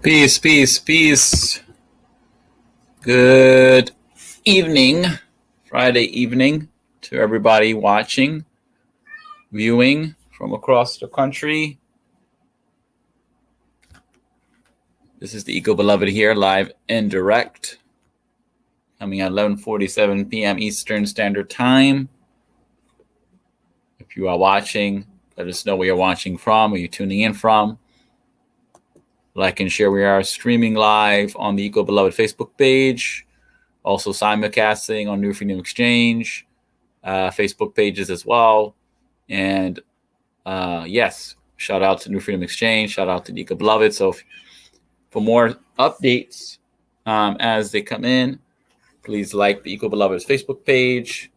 Peace, peace, peace. Good evening, Friday evening to everybody watching, viewing from across the country. This is the Eco Beloved here, live and direct, coming at 11:47 p.m. Eastern Standard Time. If you are watching, let us know where you're watching from, where you're tuning in from. Like and share. We are streaming live on the Eco Beloved Facebook page, also simulcasting on New Freedom Exchange Facebook pages as well. And yes, shout out to New Freedom Exchange, shout out to the Eco Beloved. So for more updates as they come in, please like the Eco Beloved's Facebook page.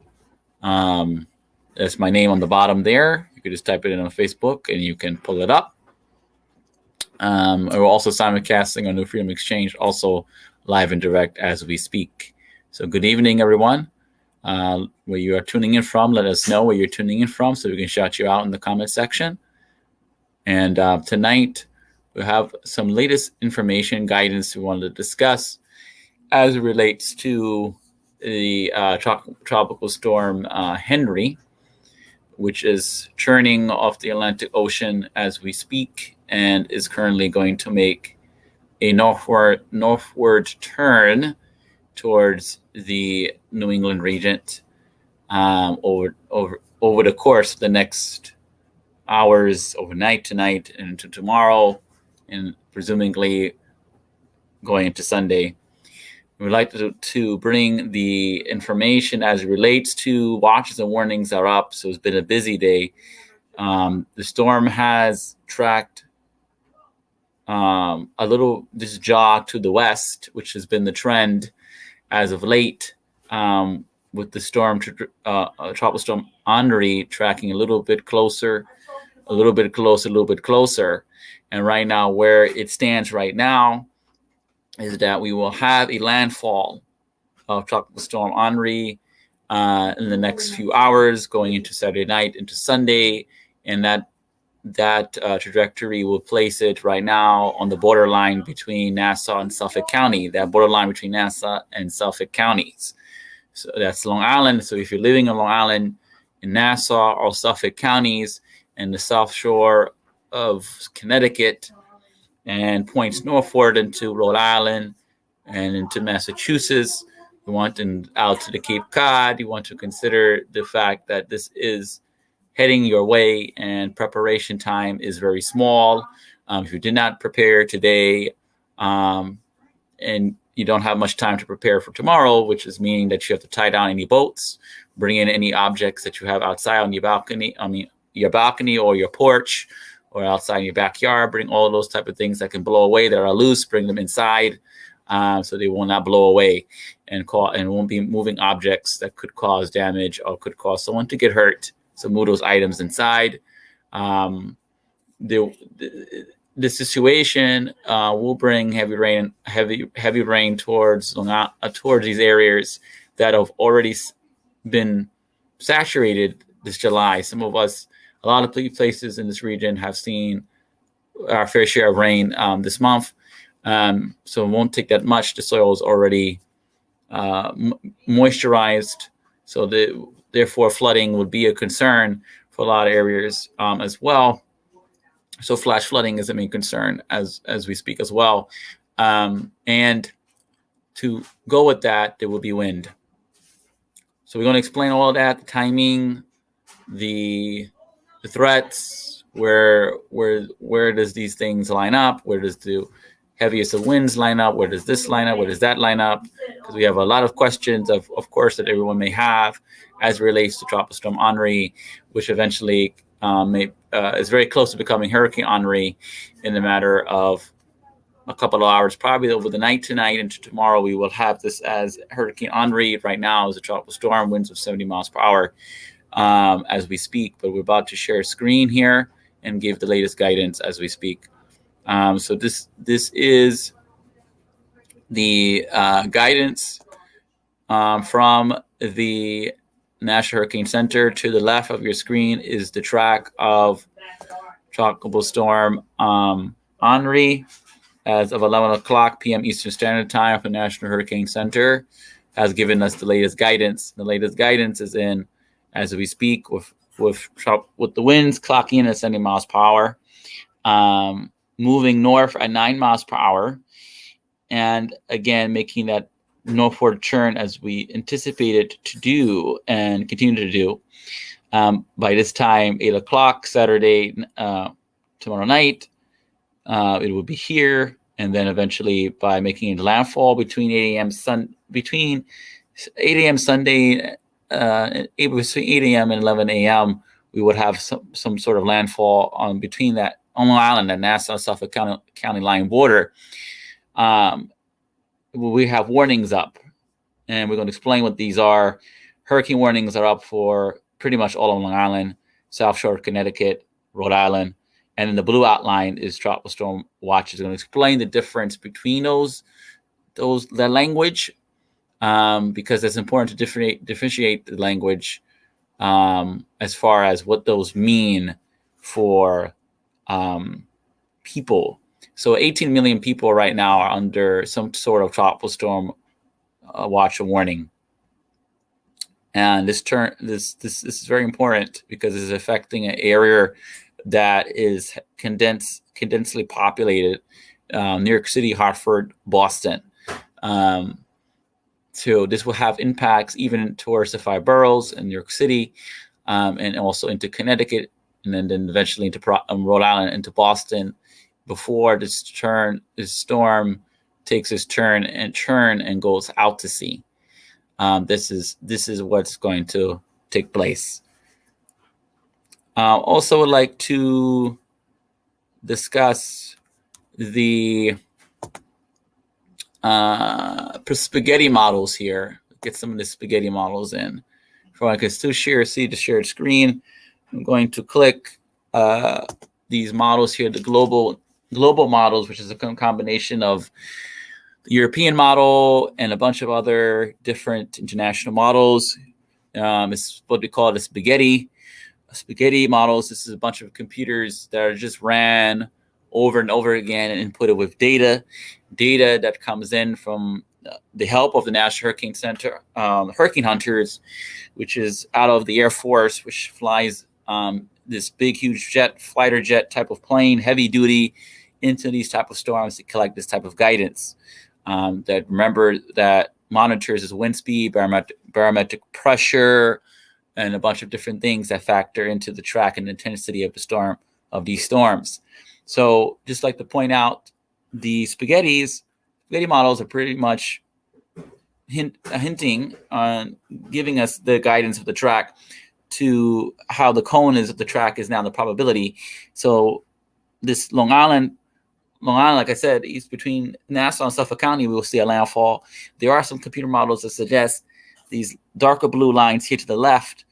That's my name on the bottom there. You can just type it in on Facebook and you can pull it up. We're also simulcasting on New Freedom Exchange, also live and direct as we speak. So good evening, everyone. Where you are tuning in from, let us know where you're tuning in from so we can shout you out in the comment section. And tonight, we have some latest information, guidance we wanted to discuss as it relates to the tropical storm Henri, which is churning off the Atlantic Ocean as we speak and is currently going to make a northward turn towards the New England region over the course of the next hours, overnight tonight and into tomorrow, and presumably going into Sunday. We'd like to bring the information as it relates to watches and warnings are up. So it's been a busy day. The storm has tracked a little this jog to the west, which has been the trend as of late, with the storm, tropical storm Henri tracking a little bit closer. And right now, where it stands right now is that we will have a landfall of tropical storm Henri in the next few hours, going into Saturday night, into Sunday, and that trajectory will place it right now on the borderline between Nassau and Suffolk County, that borderline between Nassau and Suffolk counties. So that's Long Island. So if you're living in Long Island, in Nassau or Suffolk counties, and the South Shore of Connecticut, and points northward into Rhode Island and into Massachusetts, you want out to the Cape Cod, you want to consider the fact that this is heading your way and preparation time is very small. If you did not prepare today and you don't have much time to prepare for tomorrow, which is meaning that you have to tie down any boats, bring in any objects that you have outside on your balcony, your balcony or your porch or outside in your backyard, bring all those type of things that can blow away that are loose, bring them inside so they will not blow away and won't be moving objects that could cause damage or could cause someone to get hurt. So move those items inside. The situation will bring heavy rain towards these areas that have already been saturated this July. A lot of places in this region have seen our fair share of rain this month. So it won't take that much. The soil is already moisturized. So therefore, flooding would be a concern for a lot of areas as well. So flash flooding is a main concern as we speak as well. And to go with that, there will be wind. So we're going to explain all of that, the timing, the threats, where does these things line up? Where does the heaviest of winds line up? Where does this line up? Where does that line up? Because we have a lot of questions, of course, that everyone may have as it relates to tropical storm Henri, which eventually is very close to becoming Hurricane Henri in a matter of a couple of hours, probably over the night tonight into tomorrow. We will have this as Hurricane Henri. Right now is a tropical storm, winds of 70 miles per hour as we speak. But we're about to share a screen here and give the latest guidance as we speak. So this is the guidance from the National Hurricane Center. To the left of your screen is the track of tropical storm Henri. as of 11 o'clock p.m. Eastern Standard Time from the National Hurricane Center, has given us the latest guidance. The latest guidance is in, as we speak, with the winds clocking in at 70 miles per hour, moving north at 9 miles per hour, and again making that northward turn as we anticipated to do and continue to do. By this time, 8 o'clock Saturday, tomorrow night, it will be here, and then eventually by making a landfall between 8 a.m. Sunday, between 8 a.m. and 11 a.m., we would have some sort of landfall on between that on Long Island and Nassau-Suffolk County line border. We have warnings up, and we're going to explain what these are. Hurricane warnings are up for pretty much all of Long Island, South Shore of Connecticut, Rhode Island, and then the blue outline is tropical storm watches. We're going to explain the difference between that language, because it's important to differentiate the language as far as what those mean for people. So 18 million people right now are under some sort of tropical storm watch or warning. And this is very important because it's affecting an area that is condensely populated, New York City, Hartford, Boston. So this will have impacts even towards the 5 boroughs in New York City, and also into Connecticut, and then eventually into Rhode Island, into Boston, before this storm takes its turn and goes out to sea. This is what's going to take place. Also would like to discuss the spaghetti models here. Get some of the spaghetti models in. If I can still see the shared screen, I'm going to click these models here, the global models, which is a combination of the European model and a bunch of other different international models. It's what we call the spaghetti models. This is a bunch of computers that are just ran over and over again and inputted with data that comes in from the help of the National Hurricane Center, Hurricane Hunters, which is out of the Air Force, which flies this big, huge fighter jet type of plane, heavy duty, into these type of storms to collect this type of guidance. That monitors its wind speed, barometric pressure, and a bunch of different things that factor into the track and intensity of these storms. So just like to point out, the spaghetti models are pretty much hinting on giving us the guidance of the track to how the cone is of the track is now the probability. So this Long Island, like I said, is between Nassau and Suffolk County, we will see a landfall. There are some computer models that suggest these darker blue lines here to the left,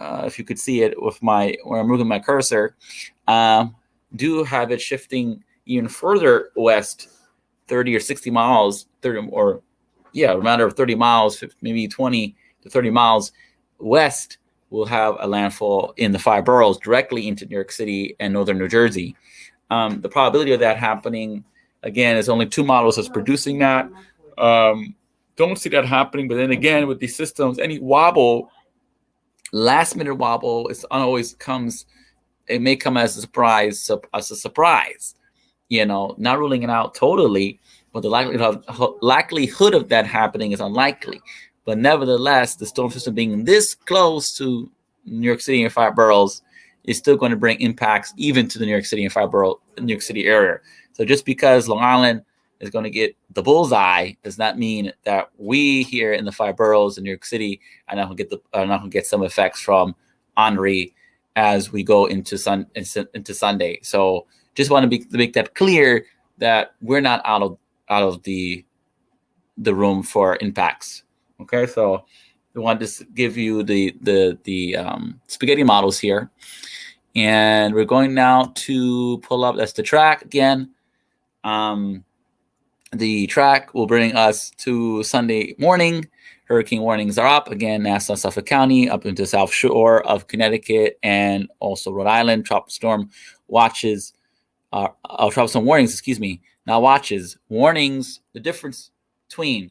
if you could see it with where I'm moving my cursor, do have it shifting even further west, 30 or 60 miles, a matter of 30 miles, maybe 20 to 30 miles west, will have a landfall in the 5 boroughs directly into New York City and northern New Jersey. The probability of that happening, again, is only 2 models that's producing that. Don't see that happening. But then again, with these systems, any wobble, last minute wobble, it may come as a surprise, not ruling it out totally, but the likelihood of that happening is unlikely. But nevertheless, the storm system being this close to New York City and 5 boroughs is still going to bring impacts even to the New York City and 5 borough, New York City area. So just because Long Island is going to get the bullseye does not mean that we here in the 5 boroughs in New York City are not going to get some effects from Henri as we go into Sunday. So just want to make that clear that we're not out of the room for impacts. Okay, so we want to give you the spaghetti models here, and we're going now to pull up. That's the track again. The track will bring us to Sunday morning. Hurricane warnings are up again. Nassau, Suffolk County, up into South Shore of Connecticut, and also Rhode Island. Tropical storm watches, tropical storm warnings. Now watches, warnings, the difference between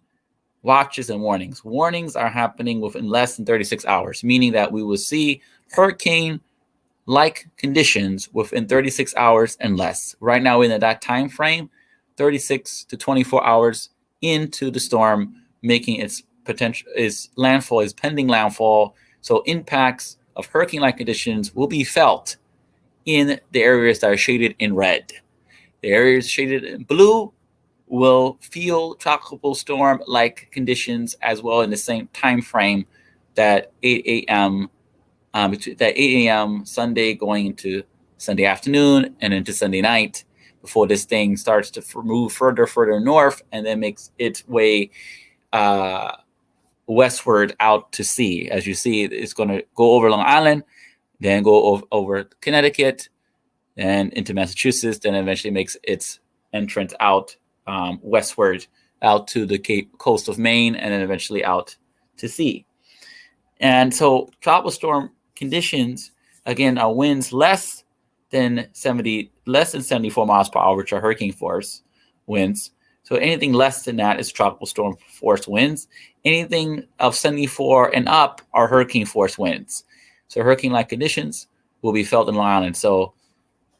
watches and warnings. Warnings are happening within less than 36 hours, meaning that we will see hurricane-like conditions within 36 hours and less. Right now, in that time frame, 36 to 24 hours into the storm, making its pending landfall. So impacts of hurricane-like conditions will be felt in the areas that are shaded in red. The areas shaded in blue will feel tropical storm-like conditions as well in the same time frame that 8 a.m. That 8 a.m. Sunday going into Sunday afternoon and into Sunday night before this thing starts to move further north and then makes its way westward out to sea. As you see, it's going to go over Long Island, then go over Connecticut, and into Massachusetts, then eventually makes its entrance out westward out to the coast of Maine, and then eventually out to sea. And so tropical storm conditions, again, are winds less than 74 miles per hour, which are hurricane force winds. So anything less than that is tropical storm force winds. Anything of 74 and up are hurricane force winds. So hurricane-like conditions will be felt in Long Island.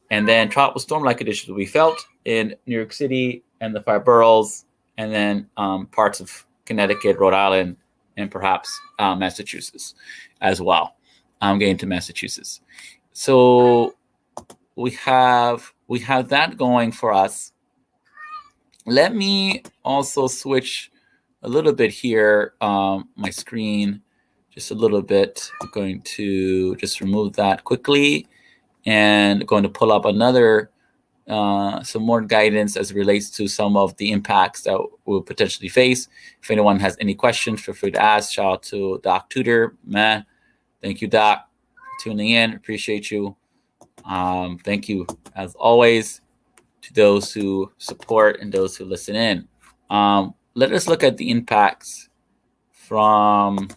And then tropical storm-like conditions will be felt in New York City and the 5 boroughs, and then parts of Connecticut, Rhode Island, and perhaps Massachusetts as well. I'm getting to Massachusetts. So we have that going for us. Let me also switch a little bit here, my screen, just a little bit. I'm going to just remove that quickly and going to pull up another, some more guidance as it relates to some of the impacts that we'll potentially face. If anyone has any questions, feel free to ask. Shout out to Doc Tudor, man. Thank you, Doc, for tuning in. Appreciate you. Thank you, as always, to those who support and those who listen in. Let us look at the impacts from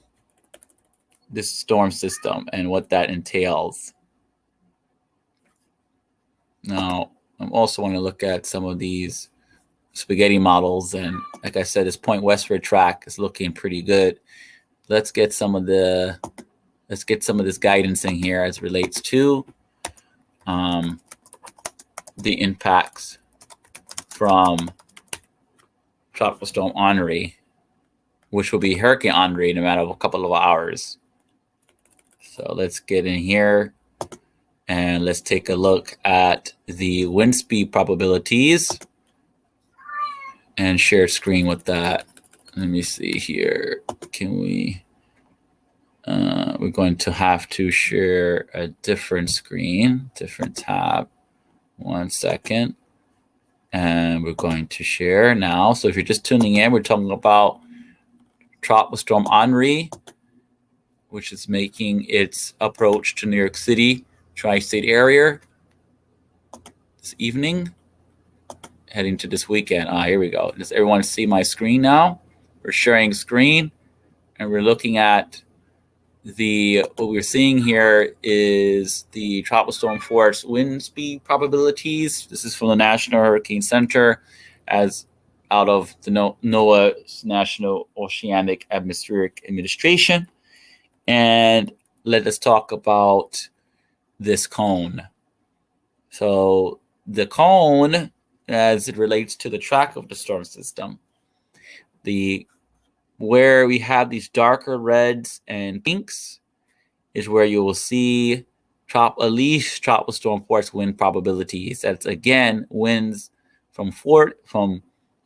this storm system and what that entails. Now, I'm also want to look at some of these spaghetti models, and like I said, this point westward track is looking pretty good. Let's get some of this guidance in here as it relates to the impacts from Tropical Storm Henri, which will be Hurricane Henri in a matter of a couple of hours. So let's get in here and let's take a look at the wind speed probabilities and share screen with that. Let me see here. Can we? We're going to have to share a different screen, different tab. 1 second. And we're going to share now. So if you're just tuning in, we're talking about Tropical Storm Henri, which is making its approach to New York City, tri-state area this evening, heading to this weekend. Here we go. Does everyone see my screen now? We're sharing screen, and we're looking at what we're seeing here is the tropical storm force wind speed probabilities. This is from the National Hurricane Center, as out of the NOAA's National Oceanic Atmospheric Administration. And let us talk about this cone. So the cone, as it relates to the track of the storm system, where we have these darker reds and pinks is where you will see at least tropical storm force wind probabilities. That's again winds from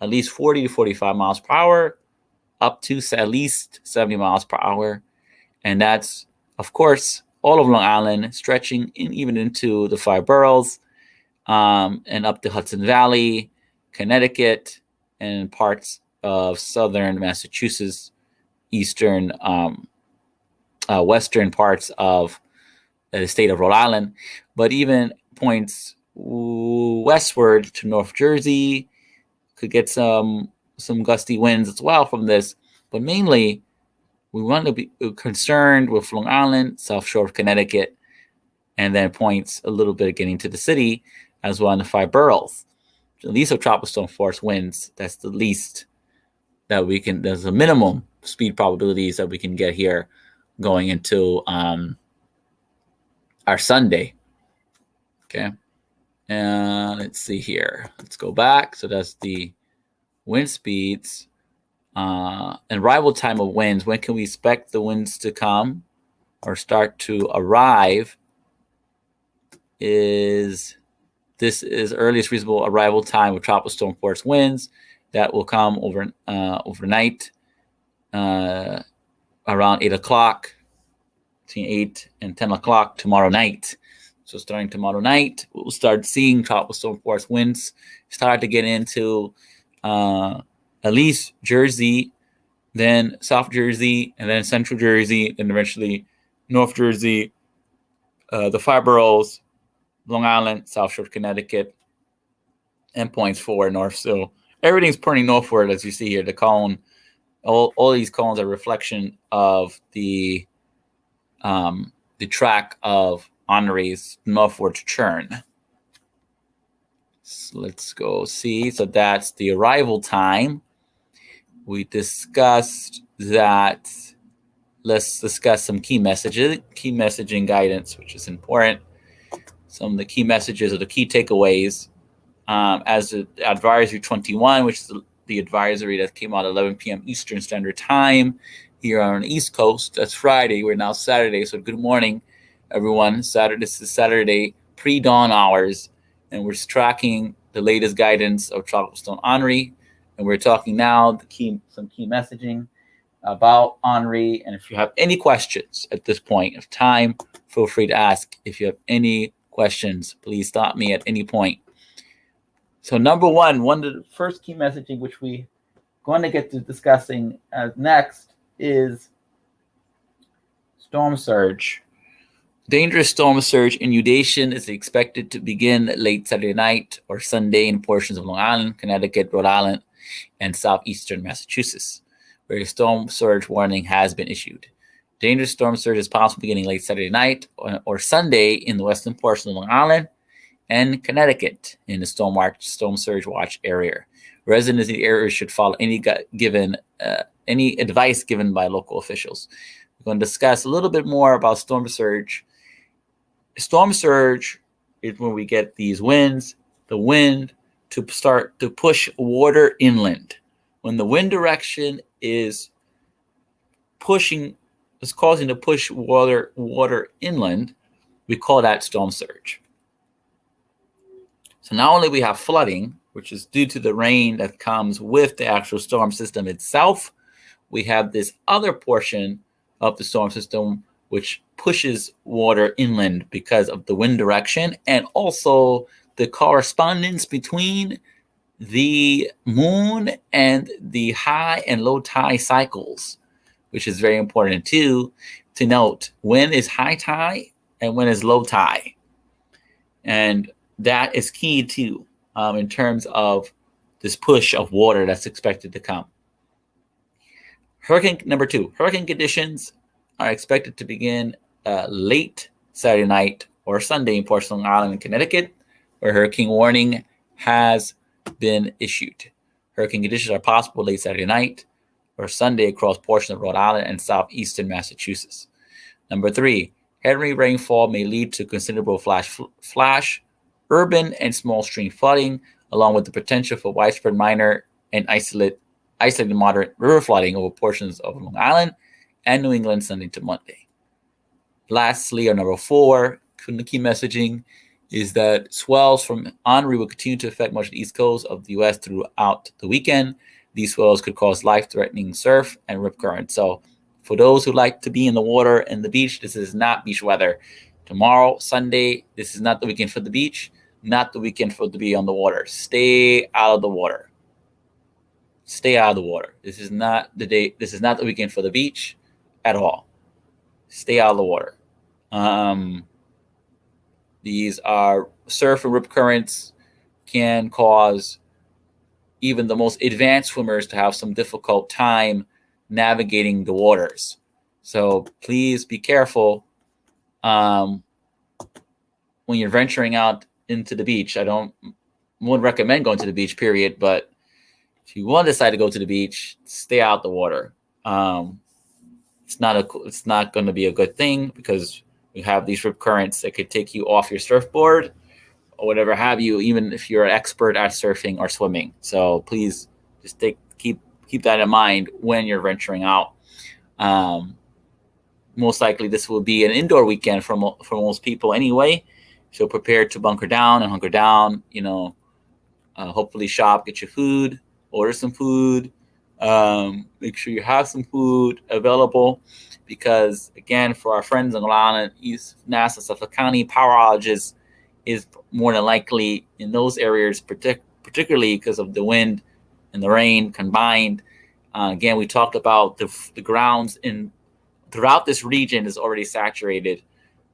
at least 40 to 45 miles per hour up to at least 70 miles per hour. And that's, of course, all of Long Island, stretching even into the 5 boroughs, and up the Hudson Valley, Connecticut, and parts of southern Massachusetts, eastern, western parts of the state of Rhode Island, but even points westward to North Jersey could get some gusty winds as well from this. But mainly, we want to be concerned with Long Island, South Shore of Connecticut, and then points a little bit getting to the city as well in the 5 boroughs. least of tropical storm force winds. That's the least that we can. There's a minimum speed probabilities that we can get here going into our Sunday. Okay. And let's see here. Let's go back. So that's the wind speeds and arrival time of winds. When can we expect the winds to come or start to arrive? This is earliest reasonable arrival time of tropical storm force winds that will come overnight around 8 o'clock, between 8 and 10 o'clock tomorrow night. So starting tomorrow night, we'll start seeing tropical storm force winds start to get into at least Jersey, then South Jersey, and then Central Jersey, and eventually North Jersey, the five boroughs, Long Island, South Shore, Connecticut, and points forward north. So everything's pointing northward, as you see here. The cone, all these cones are a reflection of the track of Henri's northward churn. So let's go see. So that's the arrival time. We discussed that. Let's discuss some key messaging guidance, which is important. Some of the key messages or the key takeaways. As the Advisory 21, which is the advisory that came out at 11 p.m. Eastern Standard Time here on the East Coast. That's Friday. We're now Saturday. So good morning, everyone. This is Saturday pre-dawn hours, and we're tracking the latest guidance of Tropical Storm Henri. And we're talking now some key messaging about Henri. And if you have any questions at this point of time, feel free to ask. If you have any questions, please stop me at any point. So number one of the first key messaging, which we're going to get to discussing next, is storm surge. Dangerous storm surge inundation is expected to begin late Saturday night or Sunday in portions of Long Island, Connecticut, Rhode Island, and southeastern Massachusetts, where a storm surge warning has been issued. Dangerous storm surge is possible beginning late Saturday night or Sunday in the western portion of Long Island and Connecticut in the storm surge watch area. Residents in the area should follow any advice given by local officials. We're going to discuss a little bit more about storm surge. Storm surge is when we get these winds, the wind to start to push water inland. When the wind direction is causing to push water inland, we call that storm surge. So not only we have flooding, which is due to the rain that comes with the actual storm system itself, we have this other portion of the storm system which pushes water inland because of the wind direction and also the correspondence between the moon and the high and low tide cycles, which is very important too to note when is high tide and when is low tide. And that is key too in terms of this push of water that's expected to come. Number two, hurricane conditions are expected to begin late Saturday night or Sunday in portions of Long Island and Connecticut, where hurricane warning has been issued. Hurricane conditions are possible late Saturday night or Sunday across portions of Rhode Island and southeastern Massachusetts. Number three, heavy rainfall may lead to considerable flash, urban and small stream flooding, along with the potential for widespread minor and isolated moderate river flooding over portions of Long Island and New England Sunday to Monday. Lastly, or number four, the key messaging is that swells from Henri will continue to affect much of the east coast of the U.S. throughout the weekend. These swells could cause life-threatening surf and rip currents. So for those who like to be in the water and the beach, this is not beach weather. Tomorrow, Sunday, this is not the weekend for the beach, not the weekend for to be on the water. Stay out of the water. Stay out of the water. This is not the day. This is not the weekend for the beach at all. Stay out of the water. These are surf and rip currents can cause even the most advanced swimmers to have some difficult time navigating the waters. So please be careful when you're venturing out into the beach. wouldn't recommend going to the beach, period. But if you want to decide to go to the beach, stay out the water. It's not going to be a good thing because we have these rip currents that could take you off your surfboard or whatever have you, even if you're an expert at surfing or swimming. So please just keep that in mind when you're venturing out. Most likely this will be an indoor weekend for most people anyway. So prepare to bunker down and hunker down, hopefully shop, get your food, order some food, make sure you have some food available because, again, for our friends in Long Island, East Nassau, Suffolk County, power outages is more than likely in those areas, particularly because of the wind and the rain combined. Again, we talked about the grounds throughout this region is already saturated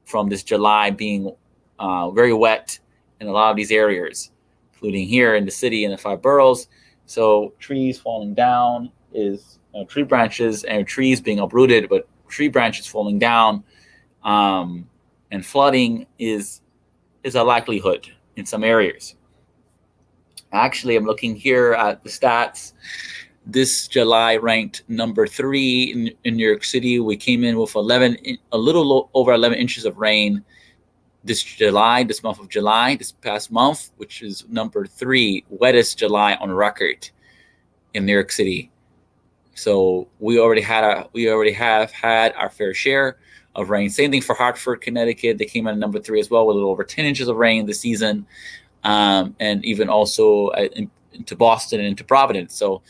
from this July being very wet in a lot of these areas, including here in the city and the 5 boroughs. So trees falling down is tree branches and trees being uprooted, but tree branches falling down and flooding is a likelihood in some areas. Actually, I'm looking here at the stats. This July ranked number 3 in New York City. We came in with a little over 11 inches of rain this month of July, this past month, which is number 3 wettest July on record in New York City. So we already have had our fair share of rain. Same thing for Hartford, Connecticut. They came in at number 3 as well, with a little over 10 inches of rain this season, and even also into Boston and into Providence. So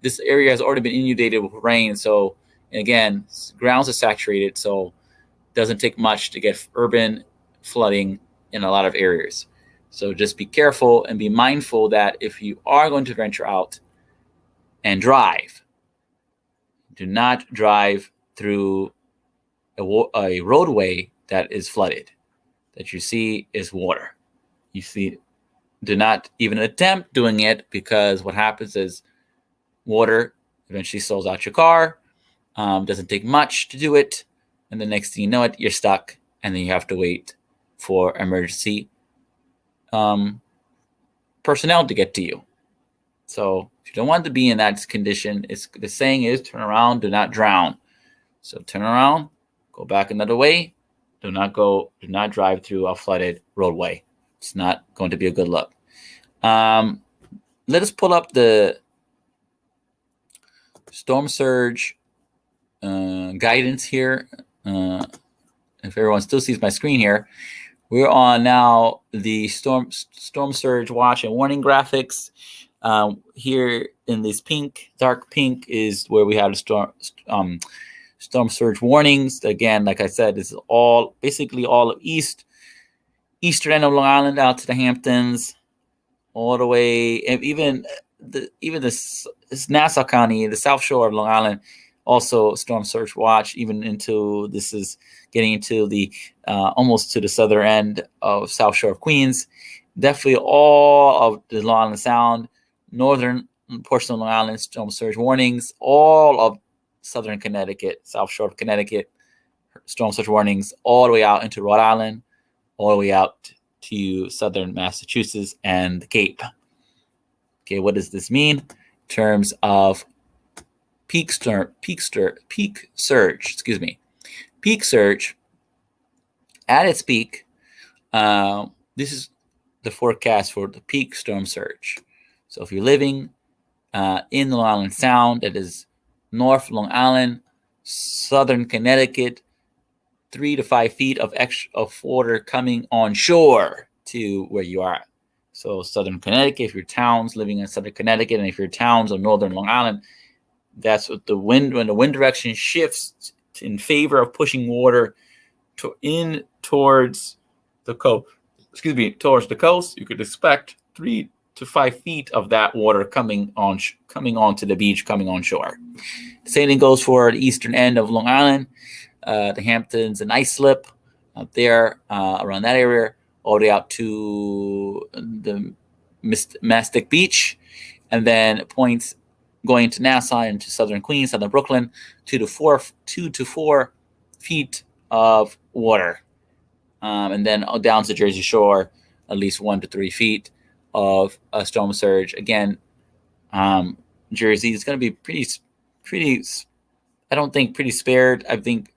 this area has already been inundated with rain. So, again, grounds are saturated, so it doesn't take much to get urban flooding in a lot of areas. So just be careful and be mindful that if you are going to venture out and drive, do not drive through a roadway that is flooded, that you see is water. Do not even attempt doing it, because what happens is water eventually soils out your car. Doesn't take much to do it. And the next thing you know it, you're stuck. And then you have to wait for emergency personnel to get to you. So if you don't want to be in that condition, the saying is turn around, do not drown. So turn around, go back another way. Do not drive through a flooded roadway. It's not going to be a good look. Let us pull up the storm surge guidance here. If everyone still sees my screen here, we're on now the storm surge watch and warning graphics. Here in this dark pink is where we have the storm surge warnings. Again, like I said, this is basically all of eastern end of Long Island out to the Hamptons, all the way, and even this Nassau County, the South Shore of Long Island, also storm surge watch, even this is getting into the almost to the southern end of South Shore of Queens. Definitely all of the Long Island Sound, northern portion of Long Island, storm surge warnings. All of southern Connecticut, South Shore of Connecticut, storm surge warnings, all the way out into Rhode Island, all the way out to southern Massachusetts and the Cape. Okay, what does this mean in terms of peak surge? Peak surge at its peak. This is the forecast for the peak storm surge. So if you're living in the Long Island Sound, that is North Long Island, southern Connecticut, 3 to 5 feet of water coming on shore to where you are. So southern Connecticut, if your town's living in southern Connecticut, and if your town's on northern Long Island, that's what when the wind direction shifts in favor of pushing water towards the coast. Towards the coast, you could expect 3 to 5 feet of that water coming onto the beach, coming on shore. The same thing goes for the eastern end of Long Island, the Hamptons and Islip out there around that area, all the way out to the Mastic Beach, and then points going to Nassau and to southern Queens, southern Brooklyn, 2 to 4 feet of water, and then down to Jersey Shore, at least 1 to 3 feet of a storm surge. Again, Jersey is going to be pretty. I don't think pretty spared. I think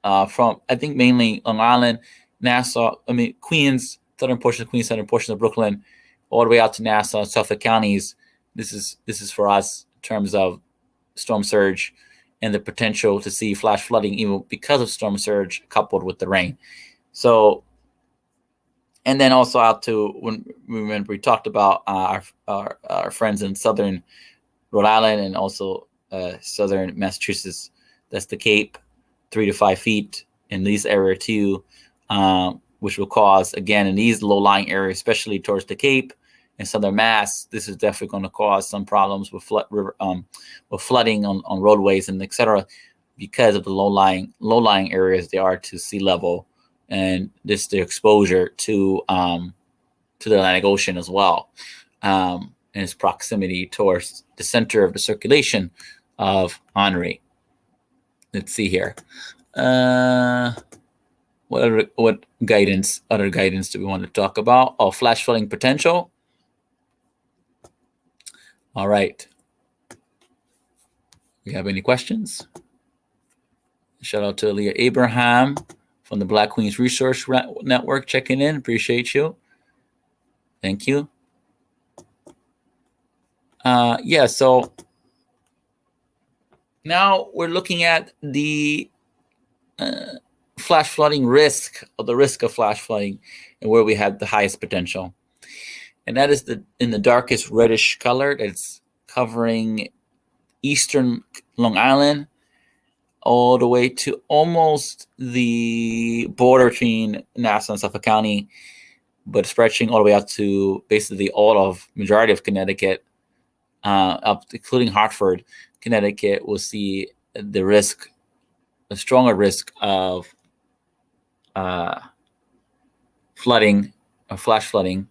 mainly Long Island, Nassau. I mean Queens, southern portion of Queens, southern portion of Brooklyn, all the way out to Nassau, Suffolk counties. This is for us in terms of storm surge and the potential to see flash flooding even because of storm surge coupled with the rain. So, and then also out to when we talked about our friends in southern Rhode Island and also southern Massachusetts. That's the Cape, 3 to 5 feet in these area too, which will cause, again, in these low-lying areas, especially towards the Cape and southern Mass, this is definitely going to cause some problems with flooding on roadways and etc. because of the low-lying areas they are to sea level, and this the exposure to the Atlantic Ocean as well, and its proximity towards the center of the circulation of Henri. Let's see here. What other guidance do we want to talk about? Oh, flash flooding potential. All right. You have any questions? Shout out to Leah Abraham from the Black Queens Resource Network checking in. Appreciate you. Thank you. Yeah, so now we're looking at the flash flooding risk, or the risk of flash flooding, and where we have the highest potential. And that is in the darkest reddish color that's covering eastern Long Island all the way to almost the border between Nassau and Suffolk County, but stretching all the way out to basically majority of Connecticut, up including Hartford, Connecticut will see a stronger risk of flooding or flash flooding.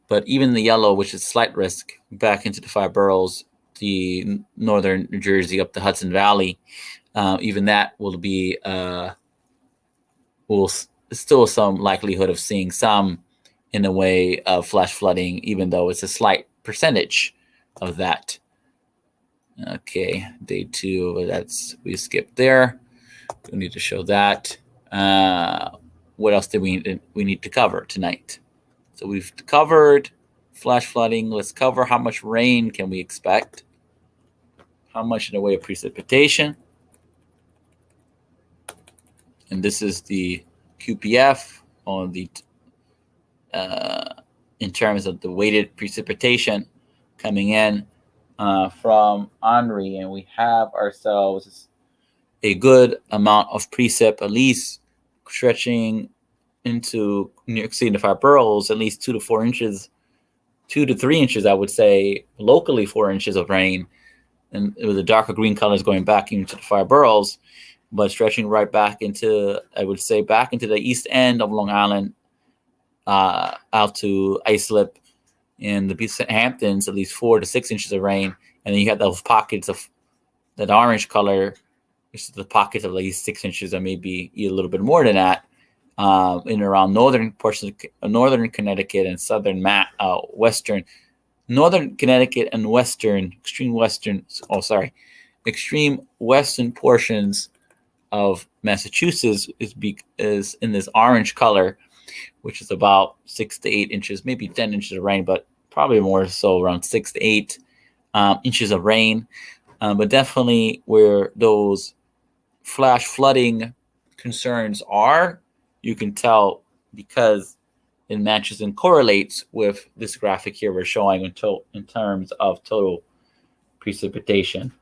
But even the yellow, which is slight risk, back into the 5 boroughs, the northern New Jersey up the Hudson Valley, even that will be will still some likelihood of seeing some in the way of flash flooding, even though it's a slight percentage of that. Okay, day 2, we skipped there. We need to show that. What else did we need to cover tonight? So we've covered flash flooding. Let's cover how much rain can we expect. How much in the way of precipitation. And this is the QPF on the in terms of the weighted precipitation coming in from Henri, and we have ourselves a good amount of precip, at least stretching into New York City, the 5 boroughs, at least 2 to 4 inches, 2 to 3 inches, I would say, locally 4 inches of rain, and with the darker green colors going back into the 5 boroughs, but stretching right back into, I would say, back into the east end of Long Island, out to Islip and the Hamptons, at least 4 to 6 inches of rain, and then you have those pockets of that orange color, which is the pockets of at least 6 inches, or maybe a little bit more than that, in around northern portions of northern Connecticut and southern western, northern Connecticut and extreme western portions of Massachusetts is in this orange color, which is about 6 to 8 inches, maybe 10 inches of rain, but probably more so around 6 to 8 inches of rain. But definitely where those flash flooding concerns are, you can tell because it matches and correlates with this graphic here we're showing in terms of total precipitation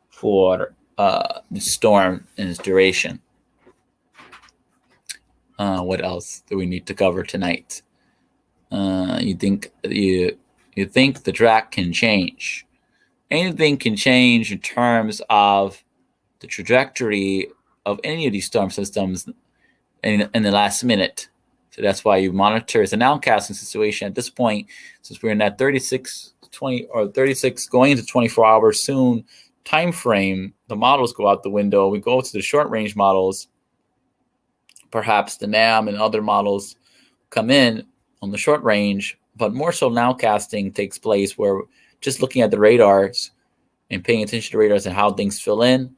for the storm and its duration. What else do we need to cover tonight? You think the track can change? Anything can change in terms of the trajectory of any of these storm systems in the last minute. So that's why you monitor. It's a nowcasting situation at this point, since we're in that 36 going into 24 hours soon time frame. The models go out the window. We go to the short range models. Perhaps the NAM and other models come in on the short range But more so nowcasting takes place where just looking at the radars and paying attention to radars and how things fill in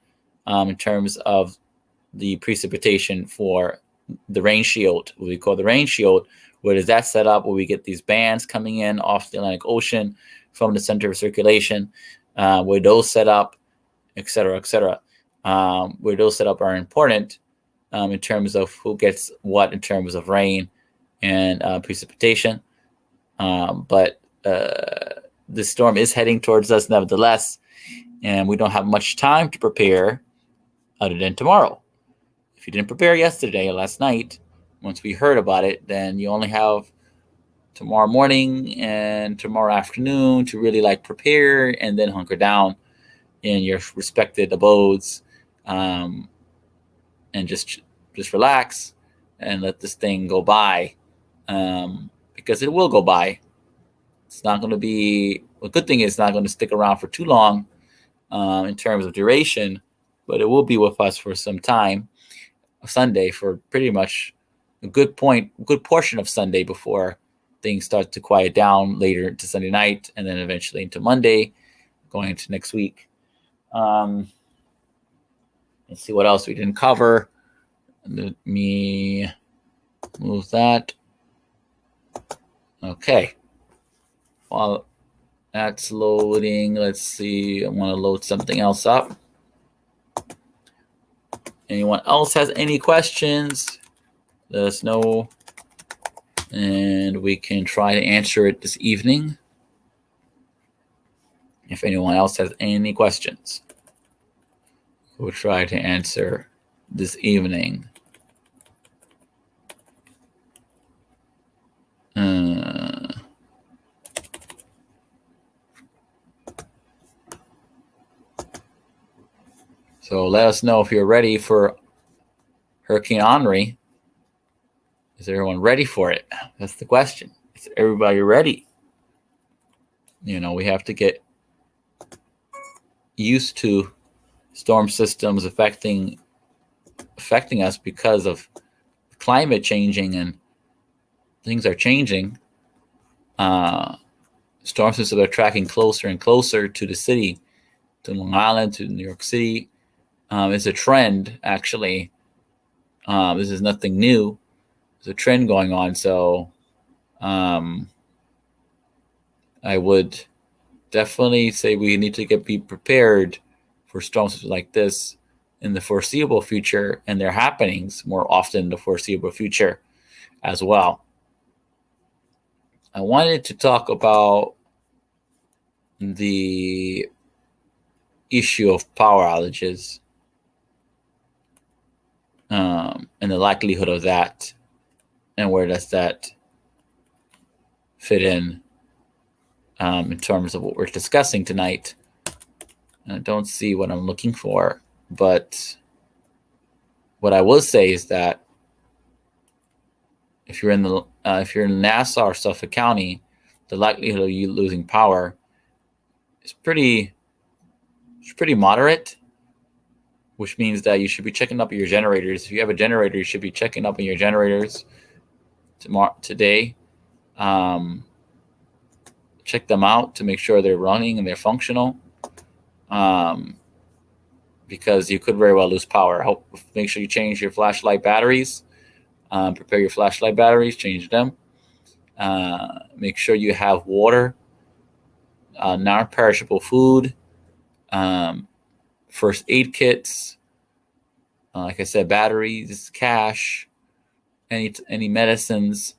terms of the precipitation for the rain shield, what we call the rain shield. Where does that set up? Where we get these bands coming in off the Atlantic Ocean from the center of circulation, where those set up, et cetera, et cetera. Where those set up are important in terms of who gets what in terms of rain and precipitation. But this storm is heading towards us nevertheless, and we don't have much time to prepare other than tomorrow. If you didn't prepare yesterday or last night, once we heard about it, then you only have tomorrow morning and tomorrow afternoon to really prepare and then hunker down in your respected abodes and just relax and let this thing go by because it will go by. It's not going to be a good thing. It's not going to stick around for too long in terms of duration, but it will be with us for some time. Sunday for pretty much a good portion of Sunday before things start to quiet down later into Sunday night and then eventually into Monday, going into next week. Let's see what else we didn't cover. Let me move that. Okay. While that's loading, let's see. I want to load something else up. Anyone else has any questions? Let us know, and we can try to answer it this evening. If anyone else has any questions, we'll try to answer this evening. So let us know if you're ready for Hurricane Henri. Is everyone ready for it? That's the question. Is everybody ready? We have to get used to storm systems affecting us because of climate changing and things are changing. Storm systems are tracking closer and closer to the city, to Long Island, to New York City. It's a trend, actually. This is nothing new. There's a trend going on. So I would definitely say we need to be prepared for storms like this in the foreseeable future, and their happenings more often in the foreseeable future as well. I wanted to talk about the issue of power outages and the likelihood of that, and where does that fit in terms of what we're discussing tonight. I don't see what I'm looking for, but what I will say is that if you're in Nassau or Suffolk County, the likelihood of you losing power is pretty moderate, which means that you should be checking up your generators. If you have a generator, you should be checking up on your generators today. Check them out to make sure they're running and they're functional, because you could very well lose power. Make sure you change your flashlight batteries. Prepare your flashlight batteries, change them. Make sure you have water, non-perishable food, first aid kits, like I said, batteries, cash, any medicines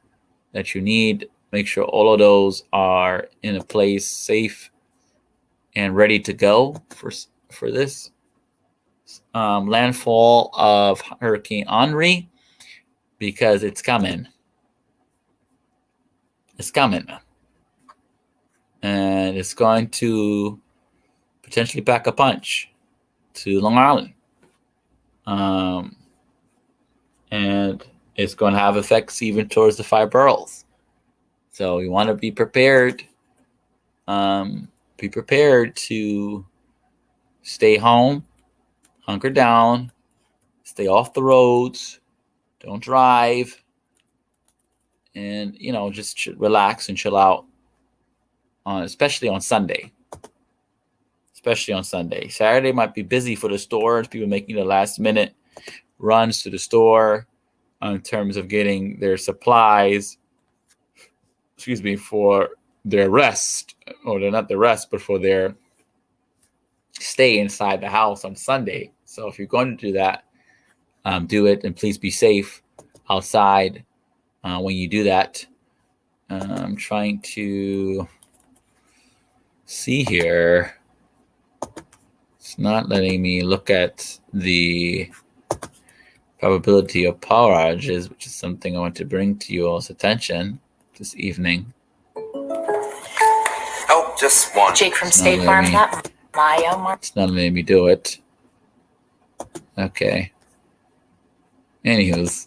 that you need. Make sure all of those are in a place safe and ready to go for this landfall of Hurricane Henri, because it's coming. It's coming. And it's going to potentially pack a punch to Long Island. And it's going to have effects even towards the 5 boroughs. So we want to be prepared. Be prepared to stay home, hunker down, stay off the roads, don't drive, and just relax and chill out especially on Sunday. Saturday might be busy for the stores, people making the last minute runs to the store in terms of getting their supplies, for their rest, or they're not their rest, but for their stay inside the house on Sunday. So if you're going to do that, do it, and please be safe outside when you do that. I'm trying to see here. It's not letting me look at the probability of power outages, which is something I want to bring to you all's attention this evening. Oh, just one. Jake from State Farm. It's not letting me do it. Okay. Anywho's.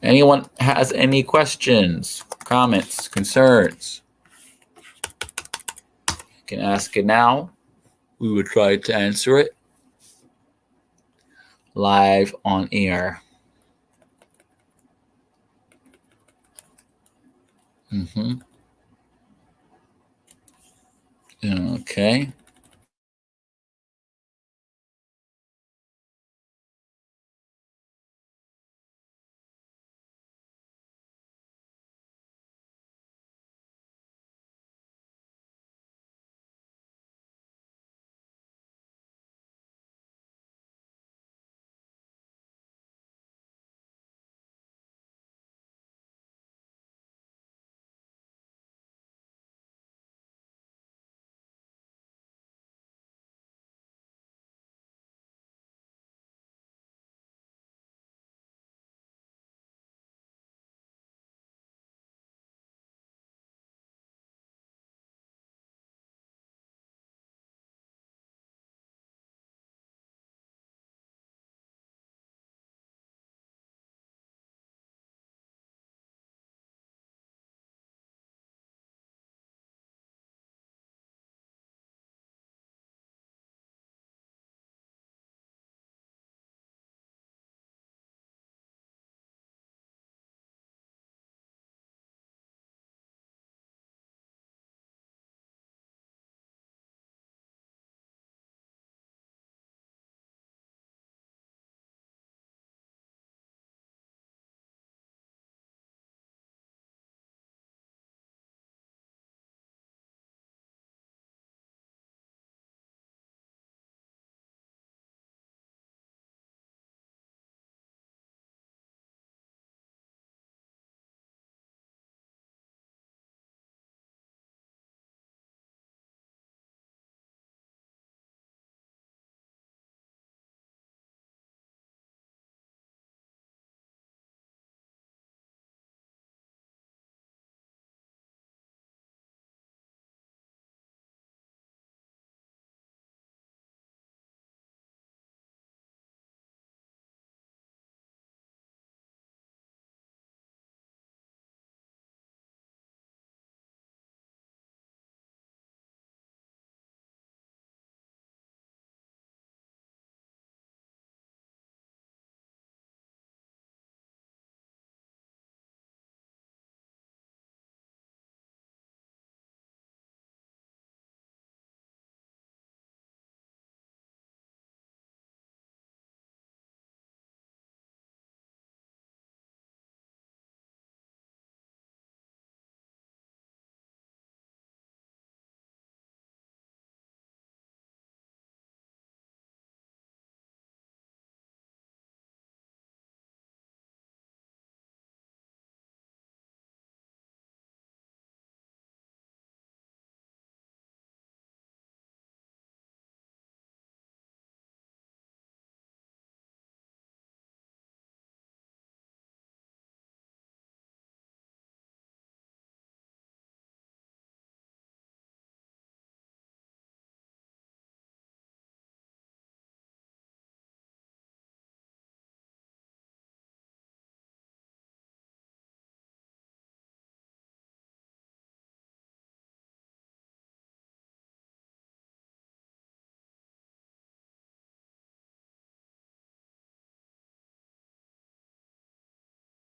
Anyone has any questions, comments, concerns? You can ask it now. We will try to answer it live on air. Okay.